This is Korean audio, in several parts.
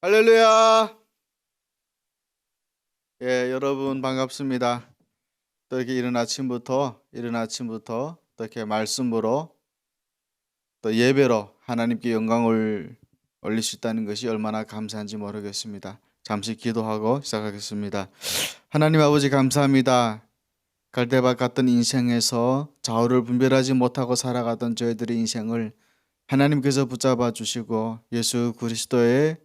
할렐루야. 여러분 반갑습니다. 또 이렇게 이른 아침부터 또 이렇게 말씀으로 또 예배로 하나님께 영광을 올릴 수 있다는 것이 얼마나 감사한지 모르겠습니다. 잠시 기도하고 시작하겠습니다. 하나님 아버지 감사합니다. 갈대밭 같은 인생에서 좌우를 분별하지 못하고 살아가던 저희들의 인생을 하나님께서 붙잡아 주시고 예수 그리스도의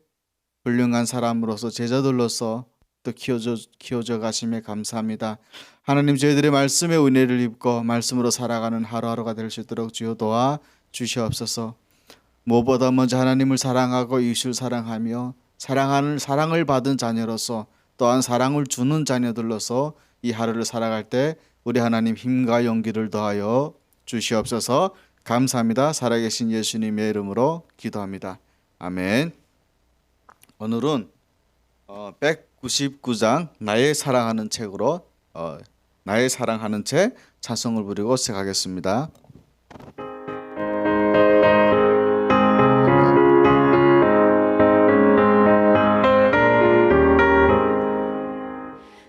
훌륭한 사람으로서 제자들로서 또 키워져 가심에 감사합니다. 하나님 저희들의 말씀의 은혜를 입고 말씀으로 살아가는 하루하루가 될 수 있도록 주여 도와 주시옵소서. 무엇보다 먼저 하나님을 사랑하고 이웃을 사랑하며 사랑을 받은 자녀로서 또한 사랑을 주는 자녀들로서 이 하루를 살아갈 때 우리 하나님 힘과 용기를 더하여 주시옵소서. 감사합니다. 살아계신 예수님의 이름으로 기도합니다. 아멘. 오늘은 199장 나의 사랑하는 책으로 나의 사랑하는 책 찬송을 부르고 시작하겠습니다.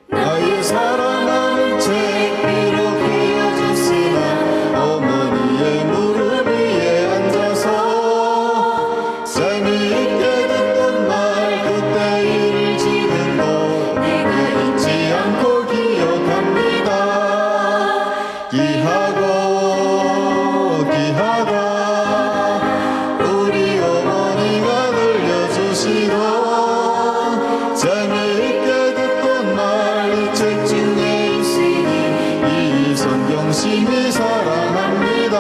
나의 사랑하는 책 비록 휘어졌으나 어머니의 무릎 위에 앉아서 재미있게 듣던 말 그때 일을 지금도 내가 잊지 않고 기억합니다. 귀하다 우리 어머니가 들려주시던 재미있게 듣던 말 이 책 중에 있으니 이 성경심이 사랑합니다.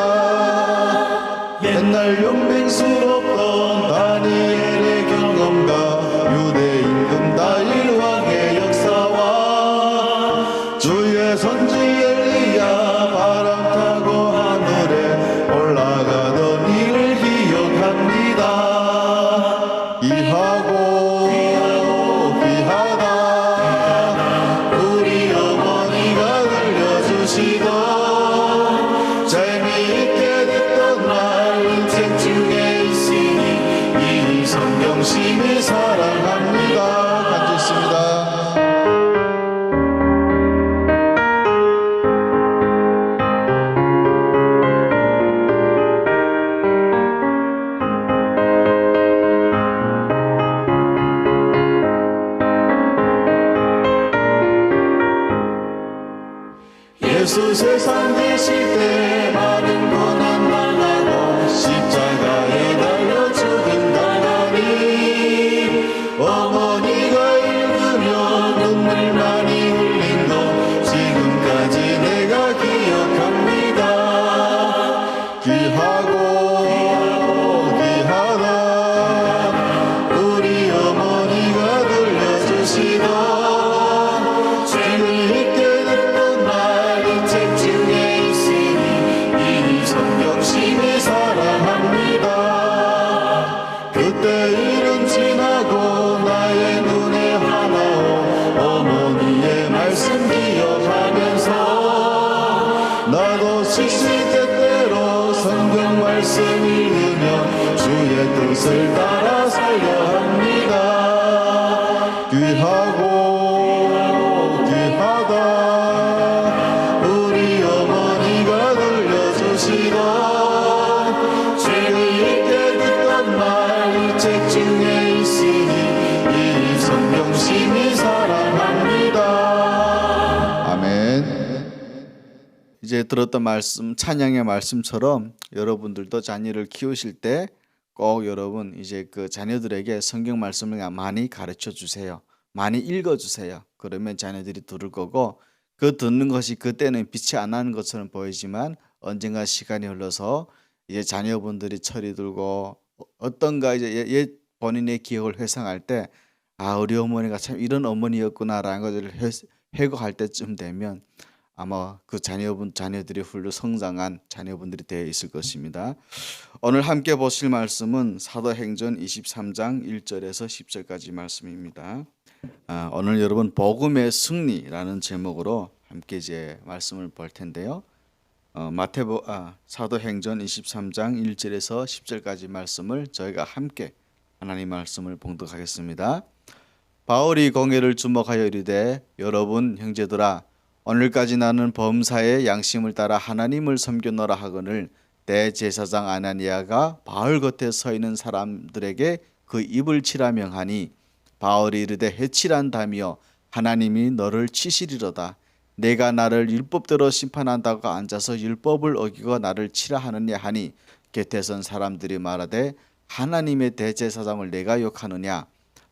옛날 용맹스럽던 다니엘의 경험과 유대 임금 다윗 왕의 역사와 주의 선지 엘리야 바람 타고 하늘에 올라가던 일을 기억합니다. 귀하다 우리 어머니가 들려주시던 재미있게 듣던 말 이 책 중에 있으니 이 성경심이 사랑합니다. 앉으십니다. 예수 세상 계실 때 많은 고난 당하고 십자가에 달려 죽인다더니 어머니가 읽으며 눈물 많이 흘린 거 지금까지 내가 기억합니다. 귀하다 우리 어머니가 들려주시던 재미있게 듣던 말 이 책 중에 있으니 이 성경심이 사랑합니다. 그때 일은 지나고 나의 눈에 하나오 어머니의 말씀 기억하면서 나도 시시때때로 성경 말씀 읽으며 주의 뜻을 따라 살려 합니다. 귀하다 우리 어머니가 들려주시던 재미있게 듣던 말 이 책 중에 있으니 이 성경심이 사랑합니다. 아멘. 이제 들었던 말씀 찬양의 말씀처럼 여러분들도 자녀를 키우실 때 꼭 여러분 이제 그 자녀들에게 성경 말씀을 많이 가르쳐 주세요. 많이 읽어 주세요. 그러면 자녀들이 들을 거고 그 듣는 것이 그때는 빛이 안 나는 것처럼 보이지만 언젠가 시간이 흘러서 이제 자녀분들이 철이 들고 어떤가 이제 본인의 기억을 회상할 때 아 우리 어머니가 참 이런 어머니였구나라는 것을 회고할 때쯤 되면 아마 그 자녀들이 훌륭 성장한 자녀분들이 되어 있을 것입니다. 오늘 함께 보실 말씀은 사도행전 23장 1절에서 10절까지 말씀입니다. 오늘 여러분 복음의 승리라는 제목으로 함께 이제 말씀을 볼 텐데요. 사도행전 23장 1절에서 10절까지 말씀을 저희가 함께 하나님 말씀을 봉독하겠습니다. 바울이 공회를 주목하여 이르되 여러분 형제들아 오늘까지 나는 범사의 양심을 따라 하나님을 섬겼노라 하거늘 대제사장 아나니아가 바울 곁에 서 있는 사람들에게 그 입을 치라 명하니 바울이 이르되 해치란다며 하나님이 너를 치시리로다. 내가 나를 율법대로 심판한다고 앉아서 율법을 어기고 나를 치라 하느냐 하니 곁에 선 사람들이 말하되 하나님의 대제사장을 내가 욕하느냐.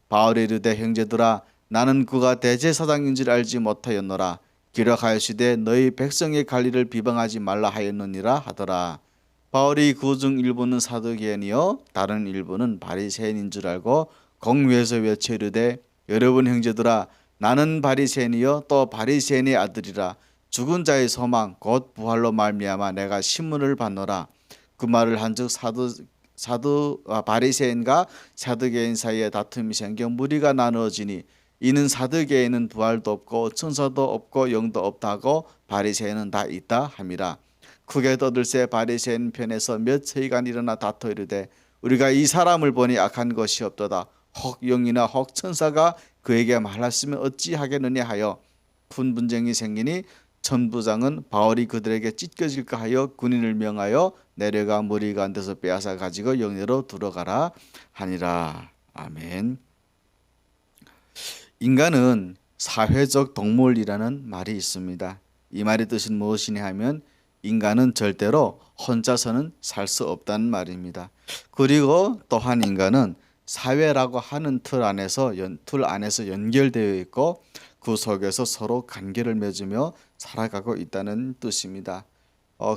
바울이 이르되 형제들아 나는 그가 대제사장인 줄 알지 못하였노라. 기록하여시되 너희 백성의 관리를 비방하지 말라 하였느니라 하더라. 바울이 그 중 일부는 사두개인이요 다른 일부는 바리새인인 줄 알고 공회에서 외쳐 이르되 여러분 형제들아 나는 바리새인이요 또 바리새인의 아들이라. 죽은 자의 소망 곧 부활로 말미암아 내가 신문을 받노라. 그 말을 한즉 바리새인과 사두개인 사이에 다툼이 생겨 무리가 나누어지니 이는 사두개인은 부활도 없고 천사도 없고 영도 없다고 바리새인은 다 있다 함이라. 크게 떠들새 바리새인 편에서 몇 서기관 일어나 다투 이르되 우리가 이 사람을 보니 악한 것이 없도다. 혹 영이나 혹 천사가 그에게 말했으면 어찌하겠느냐 하여 큰 분쟁이 생기니 천부장은 바울이 그들에게 찢겨질까 하여 군인을 명하여 내려가 무리 가운데서 빼앗아 가지고 영내로 들어가라 하니라. 아멘. 인간은 사회적 동물이라는 말이 있습니다. 이 말의 뜻은 무엇이냐 하면 인간은 절대로 혼자서는 살 수 없다는 말입니다. 그리고 또한 인간은 사회라고 하는 틀 안에서 연결되어 있고 그 속에서 서로 관계를 맺으며 살아가고 있다는 뜻입니다.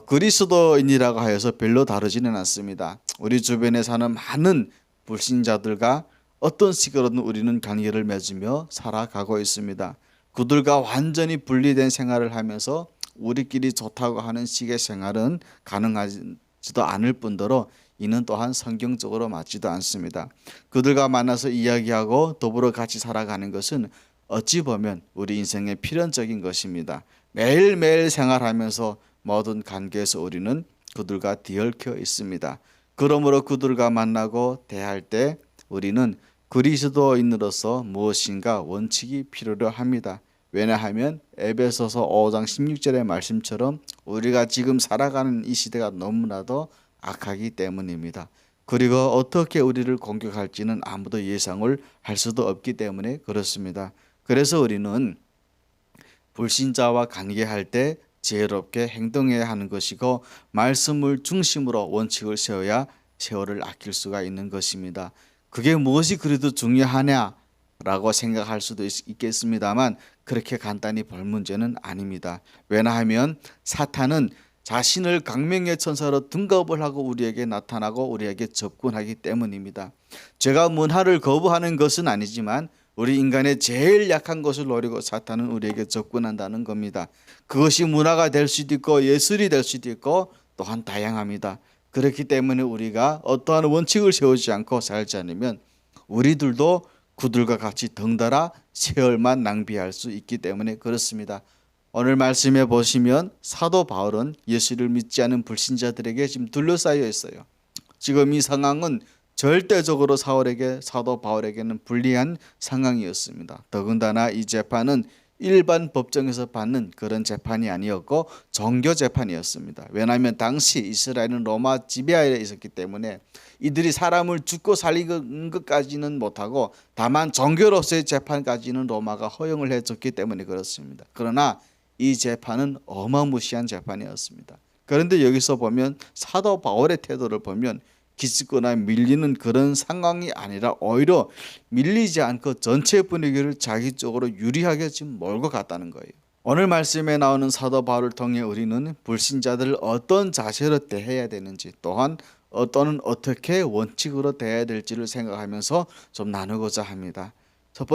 그리스도인이라고 하여서 별로 다르지는 않습니다. 우리 주변에 사는 많은 불신자들과 어떤 식으로든 우리는 관계를 맺으며 살아가고 있습니다. 그들과 완전히 분리된 생활을 하면서 우리끼리 좋다고 하는 식의 생활은 가능하지도 않을 뿐더러 이는 또한 성경적으로 맞지도 않습니다. 그들과 만나서 이야기하고 더불어 같이 살아가는 것은 어찌 보면 우리 인생의 필연적인 것입니다. 매일매일 생활하면서 모든 관계에서 우리는 그들과 뒤얽혀 있습니다. 그러므로 그들과 만나고 대할 때 우리는 그리스도인으로서 무엇인가 원칙이 필요로 합니다. 왜냐하면 에베소서 5장 16절의 말씀처럼 우리가 지금 살아가는 이 시대가 너무나도 악하기 때문입니다. 그리고 어떻게 우리를 공격할지는 아무도 예상을 할 수도 없기 때문에 그렇습니다. 그래서 우리는 불신자와 관계할 때 지혜롭게 행동해야 하는 것이고 말씀을 중심으로 원칙을 세워야 세월을 아낄 수가 있는 것입니다. 그게 무엇이 그래도 중요하냐라고 생각할 수도 있겠습니다만 그렇게 간단히 볼 문제는 아닙니다. 왜냐하면 사탄은 자신을 강명의 천사로 등겁을 하고 우리에게 나타나고 우리에게 접근하기 때문입니다. 죄가 문화를 거부하는 것은 아니지만 우리 인간의 제일 약한 것을 노리고 사탄은 우리에게 접근한다는 겁니다. 그것이 문화가 될 수도 있고 예술이 될 수도 있고 또한 다양합니다. 그렇기 때문에 우리가 어떠한 원칙을 세우지 않고 살지 않으면 우리들도 그들과 같이 덩달아 세월만 낭비할 수 있기 때문에 그렇습니다. 오늘 말씀에 보시면 사도 바울은 예수를 믿지 않은 불신자들에게 지금 둘러싸여 있어요. 지금 이 상황은 절대적으로 사도 바울에게는 불리한 상황이었습니다. 더군다나 이 재판은 일반 법정에서 받는 그런 재판이 아니었고 종교 재판이었습니다. 왜냐하면 당시 이스라엘은 로마 지배하에 있었기 때문에 이들이 사람을 죽고 살리는 것까지는 못하고 다만 종교로서의 재판까지는 로마가 허용을 해줬기 때문에 그렇습니다. 그러나 이 재판은 어마무시한 재판이었습니다. 그런데 여기서 보면 사도 바울의 태도를 보면 기습거나 밀리는 그런 상황이 아니라 오히려 밀리지 않고 전체 분위기를 자기 쪽으로 유리하게 지금 몰고 갔다는 거예요. 오늘 말씀에 나오는 사도 바울을 통해 우리는 불신자들을 어떤 자세로 대해야 되는지 또한 또는 어떻게 원칙으로 대해야 될지를 생각하면서 좀 나누고자 합니다. 첫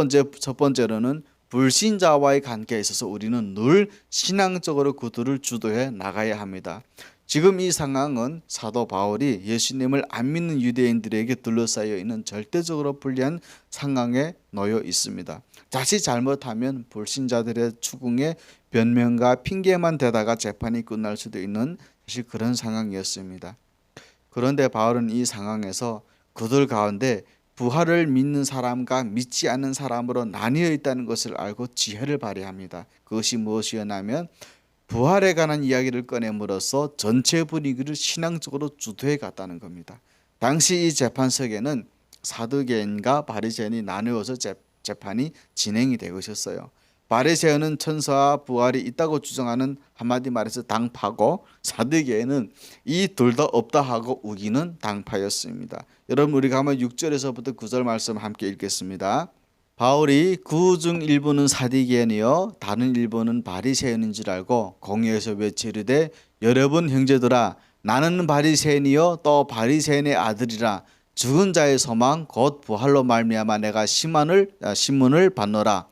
번째로는 불신자와의 관계에 있어서 우리는 늘 신앙적으로 그들을 주도해 나가야 합니다. 지금 이 상황은 사도 바울이 예수님을 안 믿는 유대인들에게 둘러싸여 있는 절대적으로 불리한 상황에 놓여 있습니다. 자칫 잘못하면 불신자들의 추궁에 변명과 핑계만 대다가 재판이 끝날 수도 있는 사실 그런 상황이었습니다. 그런데 바울은 이 상황에서 그들 가운데 부활을 믿는 사람과 믿지 않는 사람으로 나뉘어 있다는 것을 알고 지혜를 발휘합니다. 그것이 무엇이었냐면 부활에 관한 이야기를 꺼냄으로써 전체 분위기를 신앙적으로 주도해 갔다는 겁니다. 당시 이 재판석에는 사두개인과 바리새인이 나누어서 재판이 진행이 되고 있었어요. 바리새인은 천사와 부활이 있다고 주장하는, 한마디 말해서 당파고, 사두개인은 이 둘 다 없다 하고 우기는 당파였습니다. 여러분, 우리가 한번 6절에서부터 9절 말씀 함께 읽겠습니다. 바울이 그 중 일부는 사두개인이요 다른 일부는 바리새인인 줄 알고 공회에서 외치르되 여러분 형제들아, 나는 바리새인이요 또 바리새인의 아들이라. 죽은 자의 소망 곧 부활로 말미암아 내가 신문을 받노라.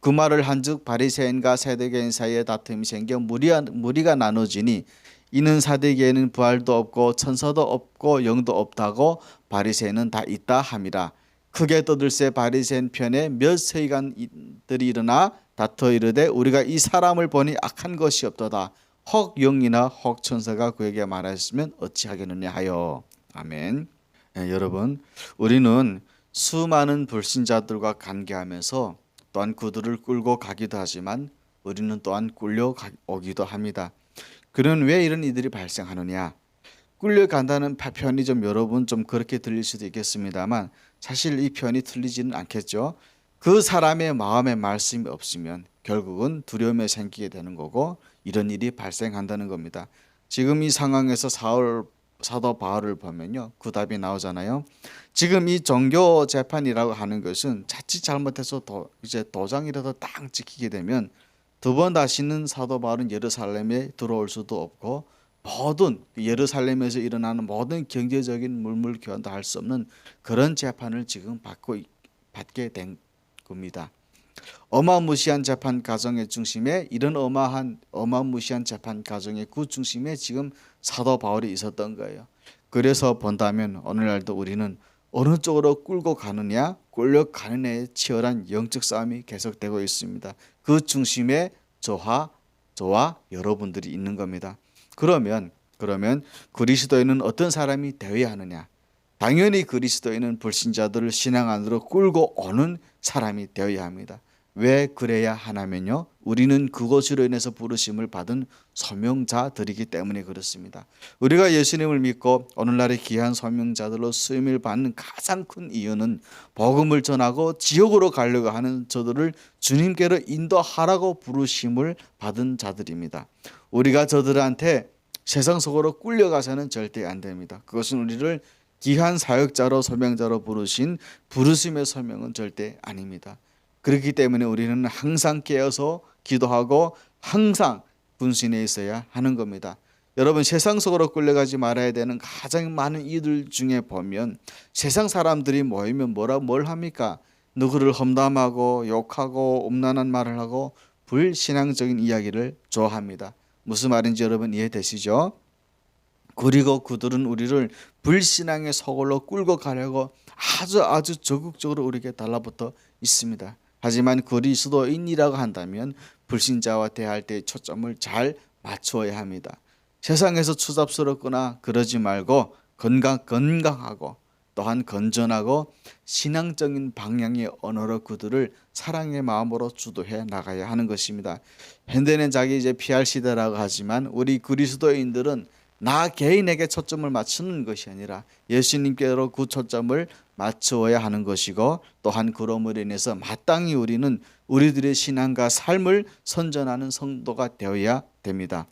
그 말을 한즉 바리새인과 사두개인 사이에 다툼이 생겨 무리가 나눠지니 이는 사두개인은 부활도 없고 천사도 없고 영도 없다고, 바리새인은 다 있다 함이라. 크게 떠들새 바리새인 편에 몇 서기관들이 일어나 다투어 이르되 우리가 이 사람을 보니 악한 것이 없도다. 혹 영이나 혹 천사가 그에게 말하였으면 어찌하겠느냐 하여. 아멘. 여러분, 우리는 수많은 불신자들과 관계하면서 또한 그들을 끌고 가기도 하지만 우리는 또한 끌려오기도 합니다. 그는 왜 이런 일들이 발생하느냐? 끌려간다는 표현이 여러분 그렇게 들릴 수도 있겠습니다만 사실 이 표현이 틀리지는 않겠죠. 그 사람의 마음에 말씀이 없으면 결국은 두려움이 생기게 되는 거고 이런 일이 발생한다는 겁니다. 지금 이 상황에서 사도 바울을 보면요, 그 답이 나오잖아요. 지금 이 종교 재판이라고 하는 것은 자칫 잘못해서 이제 도장이라도 딱 찍히게 되면 두 번 다시는 사도 바울은 예루살렘에 들어올 수도 없고 모든 예루살렘에서 일어나는 모든 경제적인 물물교환도 할 수 없는 그런 재판을 지금 받게 된 겁니다. 어마무시한 재판 과정의 중심에, 이런 어마무시한 재판 과정의 그 중심에 지금 사도 바울이 있었던 거예요. 그래서 본다면 오늘날도 우리는 어느 쪽으로 끌고 가느냐, 끌려가느냐의 치열한 영적 싸움이 계속되고 있습니다. 그 중심에 저와 여러분들이 있는 겁니다. 그러면 그리스도인은 어떤 사람이 되어야 하느냐? 당연히 그리스도인은 불신자들을 신앙 안으로 끌고 오는 사람이 되어야 합니다. 왜 그래야 하냐면요, 우리는 그것으로 인해서 부르심을 받은 소명자들이기 때문에 그렇습니다. 우리가 예수님을 믿고 오늘날의 귀한 소명자들로 쓰임을 받는 가장 큰 이유는 복음을 전하고 지옥으로 가려고 하는 저들을 주님께로 인도하라고 부르심을 받은 자들입니다. 우리가 저들한테 세상 속으로 끌려가서는 절대 안 됩니다. 그것은 우리를 귀한 사역자로 소명자로 부르신 부르심의 소명은 절대 아닙니다. 그렇기 때문에 우리는 항상 깨어서 기도하고 항상 분신해 있어야 하는 겁니다. 여러분, 세상 속으로 끌려가지 말아야 되는 가장 많은 이들 중에 보면 세상 사람들이 모이면 뭘 합니까? 누구를 험담하고 욕하고 음란한 말을 하고 불신앙적인 이야기를 좋아합니다. 무슨 말인지 여러분 이해되시죠? 그리고 그들은 우리를 불신앙의 소굴로 끌고 가려고 아주 적극적으로 우리에게 달라붙어 있습니다. 하지만 그리스도인이라고 한다면 불신자와 대할 때 초점을 잘 맞추어야 합니다. 세상에서 추잡스럽거나 그러지 말고 건강하고 또한 건전하고 신앙적인 방향의 언어로 그들을 사랑의 마음으로 주도해 나가야 하는 것입니다. 현대는 자기 이제 PR 시대라고 하지만 우리 그리스도인들은 나 개인에게 초점을 맞추는 것이 아니라 예수님께로 그 초점을 맞추어야 하는 것이고, 또한 그러므로 인해서 마땅히 우리는 우리들의 신앙과 삶을 선전하는 성도가 되어야 됩니다.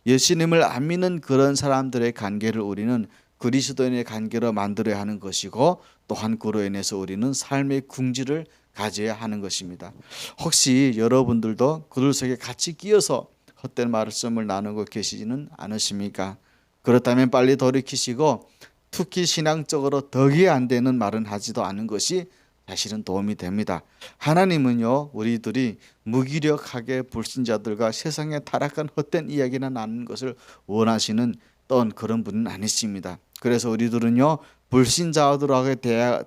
예수님을 안 믿는 그런 사람들의 관계를 우리는 그리스도인의 관계로 만들어야 하는 것이고, 또한 그로 인해서 우리는 삶의 궁지를 가져야 하는 것입니다. 혹시 여러분들도 그들 속에 같이 끼어서 헛된 말씀을 나누고 계시지는 않으십니까? 그렇다면 빨리 돌이키시고 특히 신앙적으로 덕이 안 되는 말은 하지도 않은 것이 사실은 도움이 됩니다. 하나님은요, 우리들이 무기력하게 불신자들과 세상에 타락한 헛된 이야기나 나누는 것을 원하시는 어떤 그런 분은 아니십니다. 그래서 우리들은요, 불신자들하고의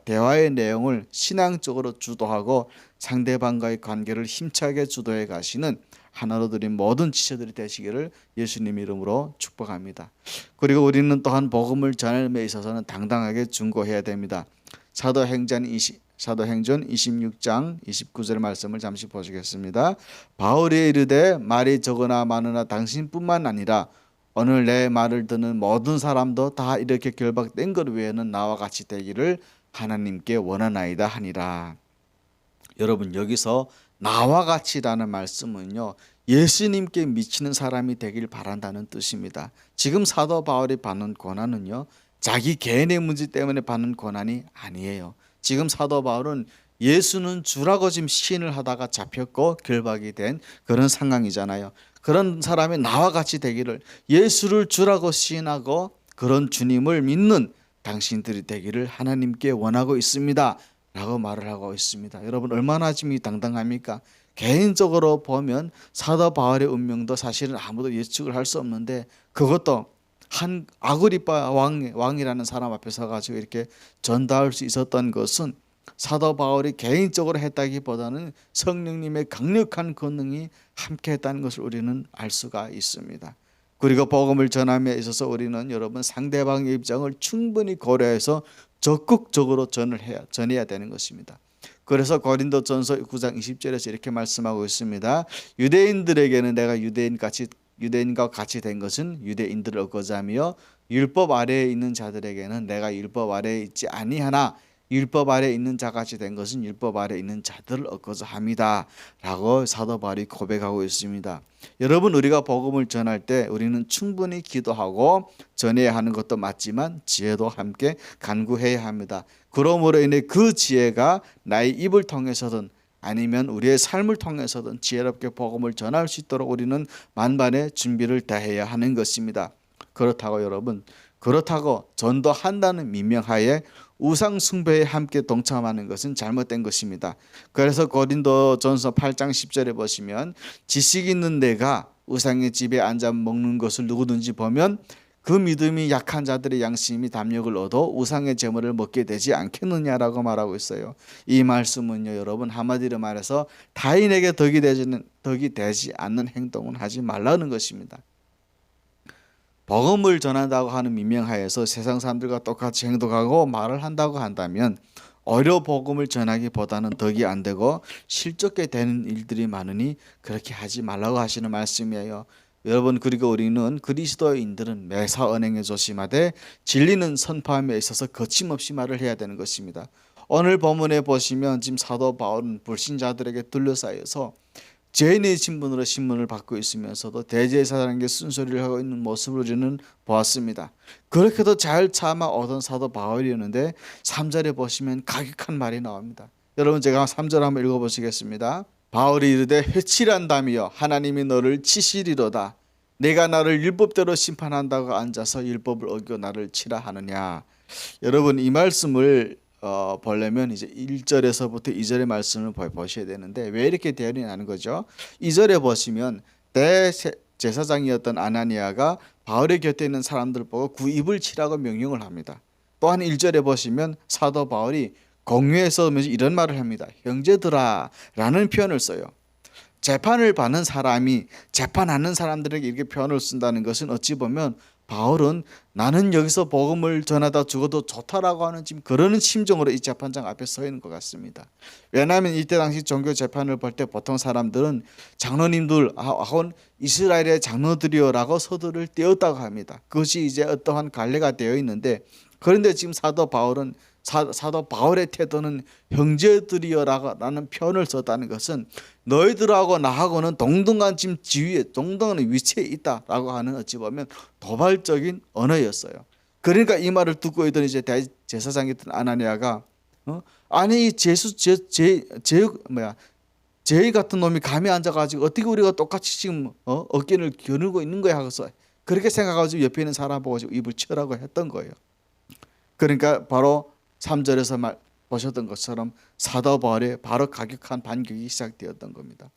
대화의 내용을 신앙적으로 주도하고 상대방과의 관계를 힘차게 주도해 가시는 하나로 드린 모든 지체들이 되시기를 예수님 이름으로 축복합니다. 그리고 우리는 또한 복음을 전함에 있어서는 당당하게 중고해야 됩니다. 사도행전 26장 29절의 말씀을 잠시 보시겠습니다. 바울이 이르되 말이 적으나 많으나 당신뿐만 아니라 오늘 내 말을 듣는 모든 사람도 다 이렇게 결박된 것 외에는 나와 같이 되기를 하나님께 원하나이다 하니라. 여러분, 여기서 나와 같이라는 말씀은요, 예수님께 미치는 사람이 되길 바란다는 뜻입니다. 지금 사도 바울이 받는 고난은요, 자기 개인의 문제 때문에 받는 고난이 아니에요. 지금 사도 바울은 예수는 주라고 지금 시인을 하다가 잡혔고 결박이 된 그런 상황이잖아요. 그런 사람이 나와 같이 되기를, 예수를 주라고 시인하고 그런 주님을 믿는 당신들이 되기를 하나님께 원하고 있습니다 라고 말을 하고 있습니다. 여러분, 얼마나 지금 당당합니까? 개인적으로 보면 사도 바울의 운명도 사실은 아무도 예측을 할 수 없는데, 그것도 한 아그리빠 왕이라는 사람 앞에 서가지고 이렇게 전달할 수 있었던 것은 사도 바울이 개인적으로 했다기보다는 성령님의 강력한 권능이 함께했다는 것을 우리는 알 수가 있습니다. 그리고 복음을 전함에 있어서 우리는 여러분, 상대방의 입장을 충분히 고려해서 적극적으로 전해야 되는 것입니다. 그래서 고린도전서 9장 20절에서 이렇게 말씀하고 있습니다. 유대인들에게는 내가 유대인과 같이 된 것은 유대인들을 얻고자 하며, 율법 아래에 있는 자들에게는 내가 율법 아래에 있지 아니하나 율법 아래에 있는 자같이 된 것은 율법 아래에 있는 자들을 얻고자 합니다 라고 사도 바울이 고백하고 있습니다. 여러분, 우리가 복음을 전할 때 우리는 충분히 기도하고 전해야 하는 것도 맞지만 지혜도 함께 간구해야 합니다. 그러므로 인해 그 지혜가 나의 입을 통해서든 아니면 우리의 삶을 통해서든 지혜롭게 복음을 전할 수 있도록 우리는 만반의 준비를 다해야 하는 것입니다. 그렇다고 여러분, 그렇다고 전도한다는 민명하에 우상 숭배에 함께 동참하는 것은 잘못된 것입니다. 그래서 고린도전서 8장 10절에 보시면, 지식 있는 내가 우상의 집에 앉아 먹는 것을 누구든지 보면 그 믿음이 약한 자들의 양심이 담력을 얻어 우상의 제물을 먹게 되지 않겠느냐라고 말하고 있어요. 이 말씀은요, 여러분, 한마디로 말해서 타인에게 덕이 되지 않는 행동은 하지 말라는 것입니다. 복음을 전한다고 하는 민명하에서 세상 사람들과 똑같이 행동하고 말을 한다고 한다면 오히려 복음을 전하기보다는 덕이 안 되고 실족게 되는 일들이 많으니 그렇게 하지 말라고 하시는 말씀이에요. 여러분, 그리고 우리는 그리스도인들은 매사 언행에 조심하되 진리는 선포함에 있어서 거침없이 말을 해야 되는 것입니다. 오늘 본문에 보시면 지금 사도 바울은 불신자들에게 둘러싸여서 죄인의 신분으로 신문을 받고 있으면서도 대제사장에게 쓴소리를 하고 있는 모습을 우리는 보았습니다. 그렇게도 잘 참아 오던 사도 바울이었는데 3절에 보시면 가격한 말이 나옵니다. 여러분, 제가 3절 한번 읽어보시겠습니다. 바울이 이르되 회칠한다며 하나님이 너를 치시리로다. 내가 나를 율법대로 심판한다고 앉아서 율법을 어기고 나를 치라 하느냐. 여러분, 이 말씀을 보려면 이제 1절에서부터 2절의 말씀을 보셔야 되는데, 왜 이렇게 대열이 나는 거죠? 2절에 보시면 대제사장이었던 아나니아가 바울의 곁에 있는 사람들 보고 구입을 치라고 명령을 합니다. 또한 1절에 보시면 사도 바울이 공회에서 이런 말을 합니다. 형제들아 라는 표현을 써요. 재판을 받는 사람이 재판하는 사람들에게 이렇게 표현을 쓴다는 것은 어찌 보면 바울은 나는 여기서 복음을 전하다 죽어도 좋다라고 하는 지금 그러는 심정으로 이 재판장 앞에 서 있는 것 같습니다. 왜냐하면 이때 당시 종교 재판을 볼 때 보통 사람들은 장로님들 혹은 이스라엘의 장로들이여라고 서두를 떼었다고 합니다. 그것이 이제 어떠한 관례가 되어 있는데, 그런데 지금 사도 바울의 태도는 형제들이여라는 표현을 썼다는 것은 너희들하고 나하고는 동등한 지금 지위에, 동등한 위치에 있다라고 하는 어찌 보면 도발적인 언어였어요. 그러니까 이 말을 듣고 있던 이제 대제사장이었던 아나니아가 아니 제이 같은 놈이 감히 앉아가지고 어떻게 우리가 똑같이 지금 어깨를 겨누고 있는 거야 하고서 그렇게 생각하고 옆에 있는 사람 보고 입을 치라고 했던 거예요. 그러니까 바로 3절에서 보셨던 것처럼 사도 바울의 바로 가격한 반격이 시작되었던 겁니다.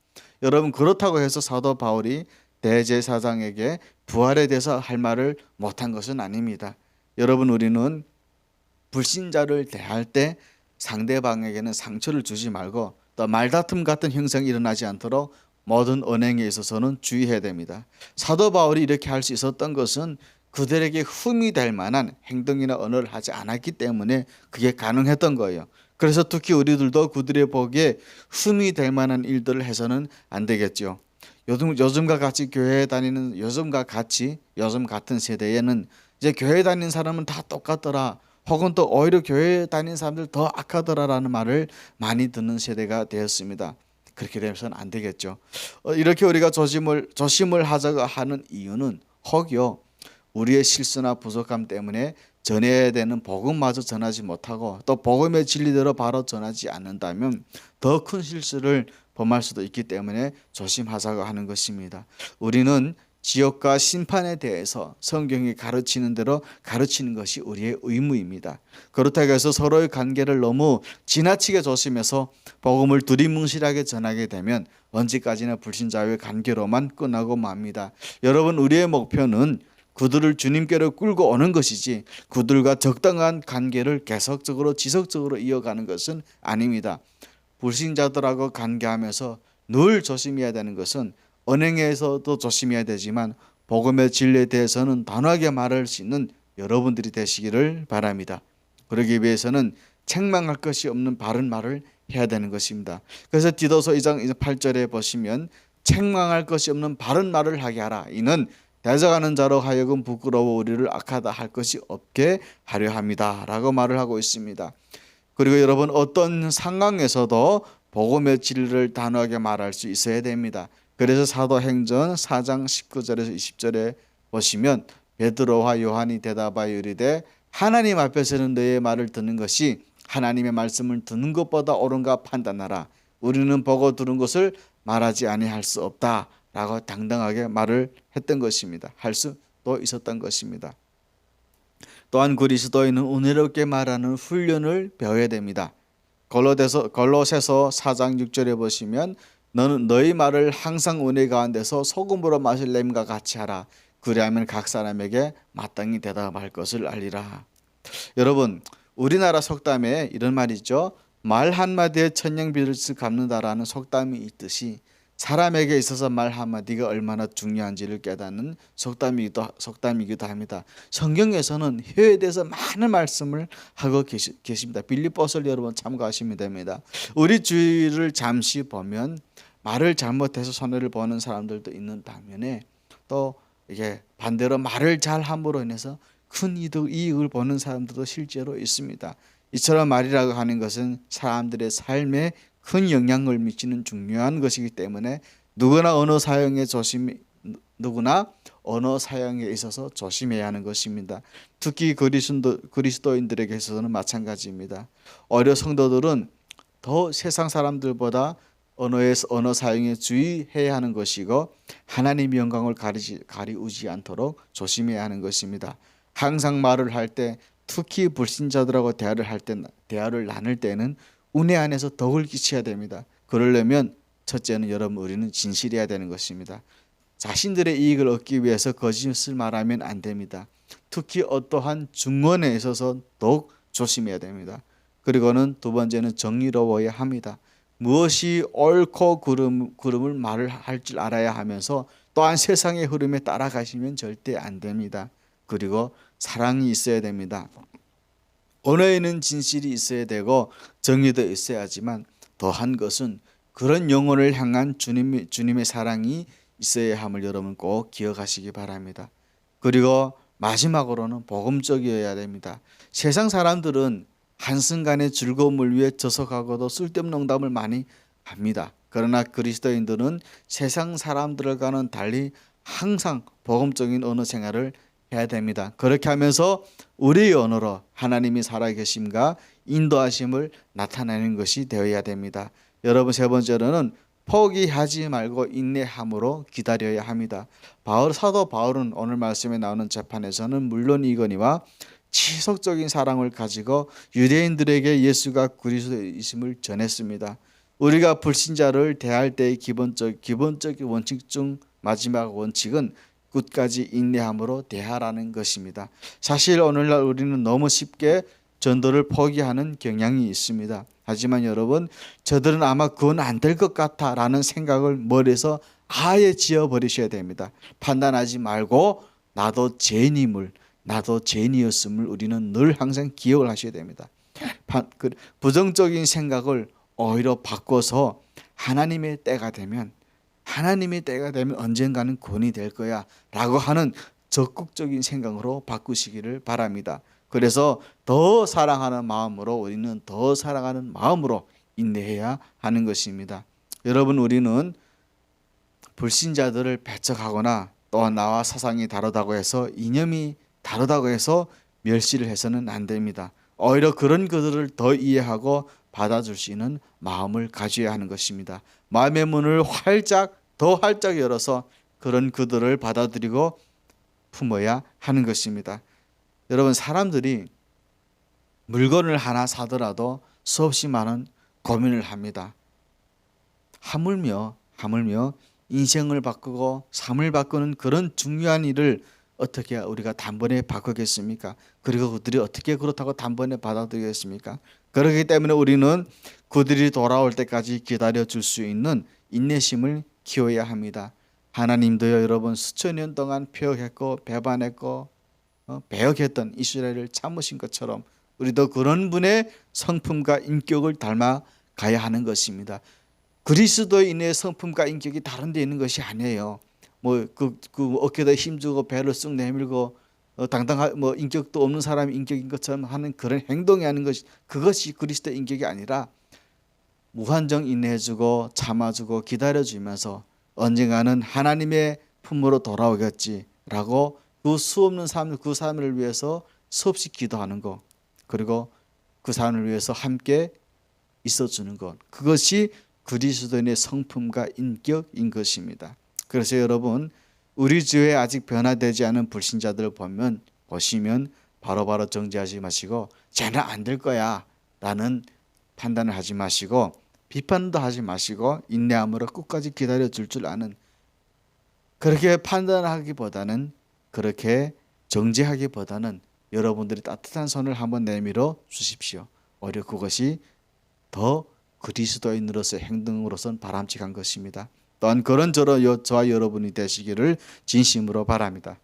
여러분, 그렇다고 해서 사도 바울이 대제사장에게 부활에 대해서 할 말을 못한 것은 아닙니다. 여러분, 우리는 불신자를 대할 때 상대방에게는 상처를 주지 말고 또 말다툼 같은 형상이 일어나지 않도록 모든 언행에 있어서는 주의해야 됩니다. 사도 바울이 이렇게 할 수 있었던 것은 그들에게 흠이 될 만한 행동이나 언어를 하지 않았기 때문에 그게 가능했던 거예요. 그래서 특히 우리들도 그들의 보기에 흠이 될 만한 일들을 해서는 안 되겠죠. 요즘과 같이 교회에 다니는 요즘 같은 세대에는 이제 교회 다니는 사람은 다 똑같더라. 혹은 또 오히려 교회 다니는 사람들 더 악하더라라는 말을 많이 듣는 세대가 되었습니다. 그렇게 되면서는 안 되겠죠. 이렇게 우리가 조심을 하자고 하는 이유는 혹여 우리의 실수나 부족함 때문에 전해야 되는 복음마저 전하지 못하고 또 복음의 진리대로 바로 전하지 않는다면 더 큰 실수를 범할 수도 있기 때문에 조심하자고 하는 것입니다. 우리는 지옥과 심판에 대해서 성경이 가르치는 대로 가르치는 것이 우리의 의무입니다. 그렇다고 해서 서로의 관계를 너무 지나치게 조심해서 복음을 두리뭉실하게 전하게 되면 언제까지나 불신자의 관계로만 끝나고 맙니다. 여러분, 우리의 목표는 그들을 주님께로 끌고 오는 것이지 그들과 적당한 관계를 계속적으로 지속적으로 이어가는 것은 아닙니다. 불신자들하고 관계하면서 늘 조심해야 되는 것은 언행에서도 조심해야 되지만 복음의 진리에 대해서는 단호하게 말할 수 있는 여러분들이 되시기를 바랍니다. 그러기 위해서는 책망할 것이 없는 바른 말을 해야 되는 것입니다. 그래서 디도서 2장 8절에 보시면 책망할 것이 없는 바른 말을 하게 하라. 이는 대적하는 자로 하여금 부끄러워 우리를 악하다 할 것이 없게 하려 합니다. 라고 말을 하고 있습니다. 그리고 여러분, 어떤 상황에서도 복음의 진리를 단호하게 말할 수 있어야 됩니다. 그래서 사도행전 4장 19절에서 20절에 보시면 베드로와 요한이 대답하여 이르되 하나님 앞에서는 너의 말을 듣는 것이 하나님의 말씀을 듣는 것보다 옳은가 판단하라. 우리는 보고 들은 것을 말하지 아니할 수 없다 라고 당당하게 말을 했던 것입니다. 할 수도 있었던 것입니다. 또한 그리스도인은 은혜롭게 말하는 훈련을 배워야 됩니다. 골로새서 4장 6절에 보시면 너는 너희 말을 항상 은혜 가운데서 소금으로 마실 램과 같이 하라. 그리하면 각 사람에게 마땅히 대답할 것을 알리라. 여러분, 우리나라 속담에 이런 말이 있죠. 말 한마디에 천냥빚을 갚는다라는 속담이 있듯이 사람에게 있어서 말 한마디가 얼마나 중요한지를 깨닫는 속담이기도 합니다. 성경에서는 혀에 대해서 많은 말씀을 하고 계십니다. 빌립보서를 여러분 참고하시면 됩니다. 우리 주위를 잠시 보면 말을 잘못해서 손해를 보는 사람들도 있는 반면에 또 이게 반대로 말을 잘 함으로 인해서 큰 이익을 보는 사람들도 실제로 있습니다. 이처럼 말이라고 하는 것은 사람들의 삶에 큰 영향을 미치는 중요한 것이기 때문에 누구나 언어 사용에 있어서 조심해야 하는 것입니다. 특히 그리스도인들에게 있어서는 마찬가지입니다. 오히려 성도들은 더 세상 사람들보다 언어 사용에 주의해야 하는 것이고 하나님의 영광을 가리우지 않도록 조심해야 하는 것입니다. 항상 말을 할 때 특히 불신자들하고 대화를 나눌 때는 은혜 안에서 덕을 끼쳐야 됩니다. 그러려면 첫째는 여러분, 우리는 진실해야 되는 것입니다. 자신들의 이익을 얻기 위해서 거짓을 말하면 안 됩니다. 특히 어떠한 증언에 있어서 더욱 조심해야 됩니다. 그리고는 두 번째는 정의로워야 합니다. 무엇이 옳고 그름을 말을 할 줄 알아야 하면서 또한 세상의 흐름에 따라가시면 절대 안 됩니다. 그리고 사랑이 있어야 됩니다. 언어에는 진실이 있어야 되고 정의도 있어야 하지만 더한 것은 그런 영혼을 향한 주님의 사랑이 있어야 함을 여러분 꼭 기억하시기 바랍니다. 그리고 마지막으로는 복음적이어야 됩니다. 세상 사람들은 한순간의 즐거움을 위해 저속하고도 쓸데없는 농담을 많이 합니다. 그러나 그리스도인들은 세상 사람들과는 달리 항상 복음적인 언어 생활을 해야 됩니다. 그렇게 하면서 우리의 언어로 하나님이 살아계심과 인도하심을 나타내는 것이 되어야 됩니다. 여러분, 세 번째로는 포기하지 말고 인내함으로 기다려야 합니다. 사도 바울은 오늘 말씀에 나오는 재판에서는 물론 이거니와 지속적인 사랑을 가지고 유대인들에게 예수가 그리스도이심을 전했습니다. 우리가 불신자를 대할 때의 기본적인 원칙 중 마지막 원칙은 끝까지 인내함으로 대하라는 것입니다. 사실 오늘날 우리는 너무 쉽게 전도를 포기하는 경향이 있습니다. 하지만 여러분, 저들은 아마 그건 안 될 것 같아 라는 생각을 머리에서 아예 지워버리셔야 됩니다. 판단하지 말고 나도 죄인임을, 나도 죄인이었음을 우리는 늘 항상 기억을 하셔야 됩니다. 부정적인 생각을 오히려 바꿔서 하나님의 때가 되면 언젠가는 구원이 될 거야 라고 하는 적극적인 생각으로 바꾸시기를 바랍니다. 그래서 더 사랑하는 마음으로, 우리는 더 사랑하는 마음으로 인내해야 하는 것입니다. 여러분, 우리는 불신자들을 배척하거나 또 나와 사상이 다르다고 해서, 이념이 다르다고 해서 멸시를 해서는 안 됩니다. 오히려 그런 그들을 더 이해하고 받아줄 수 있는 마음을 가져야 하는 것입니다. 마음의 문을 더 활짝 열어서 그런 그들을 받아들이고 품어야 하는 것입니다. 여러분, 사람들이 물건을 하나 사더라도 수없이 많은 고민을 합니다. 하물며 인생을 바꾸고 삶을 바꾸는 그런 중요한 일을 어떻게 우리가 단번에 바꾸겠습니까? 그리고 그들이 어떻게 그렇다고 단번에 받아들이겠습니까? 그렇기 때문에 우리는 그들이 돌아올 때까지 기다려 줄 수 있는 인내심을 키워야 합니다. 하나님도요, 여러분, 수천 년 동안 표역했고 배반했고 배역했던 이스라엘을 참으신 것처럼 우리도 그런 분의 성품과 인격을 닮아 가야 하는 것입니다. 그리스도인의 성품과 인격이 다른 데 있는 것이 아니에요. 어깨에 힘주고 배를 쑥 내밀고 당당한 인격도 없는 사람이 인격인 것처럼 하는 그런 행동이 하는 것이, 그것이 그리스도의 인격이 아니라 무한정 인내해주고 참아주고 기다려주면서 언젠가는 하나님의 품으로 돌아오겠지라고 그 수없는 삶, 그 삶을 위해서 수없이 기도하는 것, 그리고 그 삶을 위해서 함께 있어주는 것, 그것이 그리스도인의 성품과 인격인 것입니다. 그래서 여러분, 우리 주위에 아직 변화되지 않은 불신자들을 보시면 바로바로 정죄하지 마시고 쟤는 안 될 거야 라는 판단을 하지 마시고 비판도 하지 마시고 인내함으로 끝까지 기다려 줄 아는, 그렇게 판단하기보다는, 그렇게 정죄하기보다는 여러분들이 따뜻한 손을 한번 내밀어 주십시오. 오히려 그것이 더 그리스도인으로서의 행동으로서는 바람직한 것입니다. 또한 그런 저와 여러분이 되시기를 진심으로 바랍니다.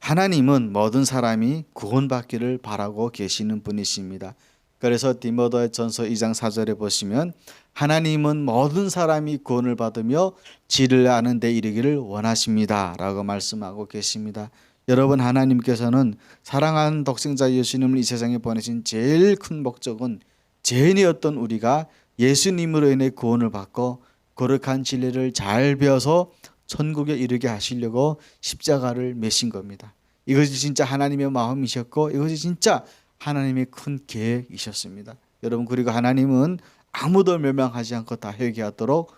하나님은 모든 사람이 구원받기를 바라고 계시는 분이십니다. 그래서 디모데 전서 2장 4절에 보시면 하나님은 모든 사람이 구원을 받으며 지를 아는 데 이르기를 원하십니다 라고 말씀하고 계십니다. 여러분, 하나님께서는 사랑하는 독생자 예수님을 이 세상에 보내신 제일 큰 목적은 죄인이었던 우리가 예수님으로 인해 구원을 받고 거룩한 진리를 잘 배워서 천국에 이르게 하시려고 십자가를 메신 겁니다. 이것이 진짜 하나님의 마음이셨고 이것이 진짜 하나님의 큰 계획이셨습니다. 여러분, 그리고 하나님은 아무도 멸망하지 않고 다 회개하도록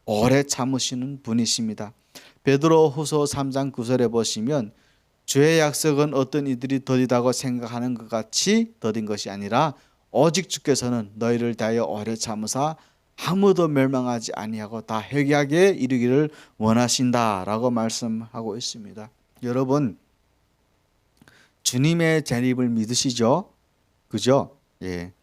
오래 참으시는 분이십니다. 베드로후서 3장 9절에 보시면 주의 약속은 어떤 이들이 더디다고 생각하는 것 같이 더딘 것이 아니라 오직 주께서는 너희를 대하여 오래 참으사 아무도 멸망하지 아니하고 다 회개하게 이르기를 원하신다라고 말씀하고 있습니다. 여러분, 주님의 재림을 믿으시죠? 그죠? 예.